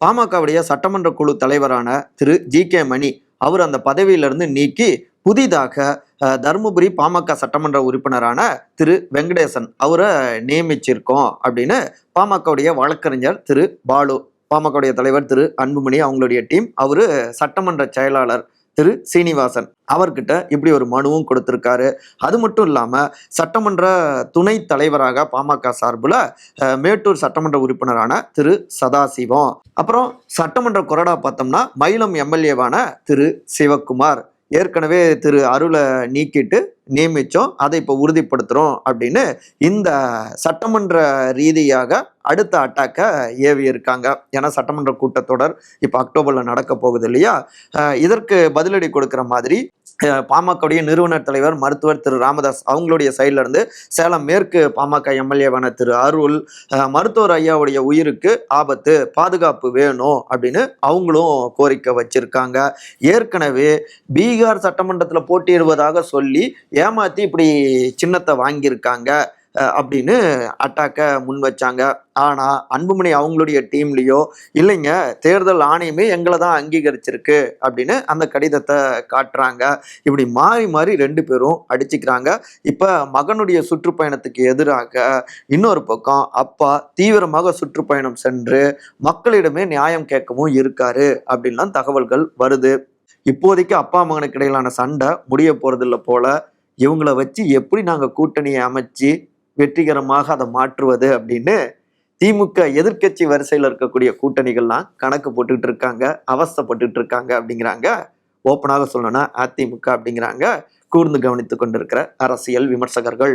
பாமகவுடைய சட்டமன்ற குழு தலைவரான திரு ஜி.கே. மணி அவர் அந்த பதவியிலிருந்து நீக்கி புதிதாக தருமபுரி பாமக சட்டமன்ற உறுப்பினரான திரு வெங்கடேசன் அவரை நியமிச்சிருக்கோம் அப்படின்னு பாமகவுடைய வழக்கறிஞர் திரு பாலு, பாமகவுடைய தலைவர் திரு அன்புமணி அவங்களுடைய டீம், அவரு சட்டமன்ற செயலாளர் திரு சீனிவாசன் அவர்கிட்ட இப்படி ஒரு மனுவும் கொடுத்திருக்காரு. அது மட்டும் இல்லாம சட்டமன்ற துணை தலைவராக பாமக சார்புல மேட்டூர் சட்டமன்ற உறுப்பினரான திரு சதாசிவம், அப்புறம் சட்டமன்ற கொறடா பார்த்தோம்னா மயிலம் எம்எல்ஏவான திரு சிவக்குமார், ஏற்கனவே திரு அருளை நீக்கிட்டு நியமிச்சோம், அதை இப்போ உறுதிப்படுத்துறோம் அப்படின்னு இந்த சட்டமன்ற ரீதியாக அடுத்த அட்டாக்க ஏவி இருக்காங்க. ஏன்னா சட்டமன்ற கூட்டத்தொடர் இப்போ அக்டோபர்ல நடக்க போகுது இல்லையா? இதற்கு பதிலடி கொடுக்கிற மாதிரி பாமகவுடைய நிறுவனர் தலைவர் மருத்துவர் திரு ராமதாஸ் அவங்களுடைய சைட்ல இருந்து சேலம் மேற்கு பாமக எம்எல்ஏவான திரு அருள், மருத்துவர் ஐயாவுடைய உயிருக்கு ஆபத்து, பாதுகாப்பு வேணும் அப்படின்னு அவங்களும் கோரிக்கை வச்சிருக்காங்க. ஏற்கனவே பீகார் சட்டமன்றத்துல போட்டியிடுவதாக சொல்லி ஏமாத்தி இப்படி சின்னத்தை வாங்கியிருக்காங்க அப்படின்னு அட்டாக்க முன் வச்சாங்க. ஆனா அன்புமணி அவங்களுடைய டீம்லயோ இல்லைங்க, தேர்தல் ஆணையமே எங்களை தான் அங்கீகரிச்சிருக்கு அப்படின்னு அந்த கடிதத்தை காட்டுறாங்க. இப்படி மாறி மாறி ரெண்டு பேரும் அடிச்சுக்கிறாங்க. இப்ப மகனுடைய சுற்றுப்பயணத்துக்கு எதிராக இன்னொரு பக்கம் அப்பா தீவிரமாக சுற்றுப்பயணம் சென்று மக்களிடமே நியாயம் கேட்கவும் இருக்காரு அப்படின்லாம் தகவல்கள் வருது. இப்போதைக்கு அப்பா மகனுக்கு இடையிலான சண்டை முடிய போறதில்ல போல. இவங்களை வச்சு எப்படி நாங்க கூட்டணியை அமைச்சு வெற்றிகரமாக அதை மாற்றுவது அப்படின்னு திமுக எதிர்கட்சி வரிசையில் இருக்கக்கூடிய கூட்டணிகள்லாம் கணக்கு போட்டுக்கிட்டு இருக்காங்க, அவஸ்தைப்பட்டுட்டு இருக்காங்க அப்படிங்கிறாங்க. ஓப்பனாக சொல்லணும்னா அதிமுக அப்படிங்கிறாங்க கூர்ந்து கவனித்து கொண்டிருக்கிற அரசியல் விமர்சகர்கள்.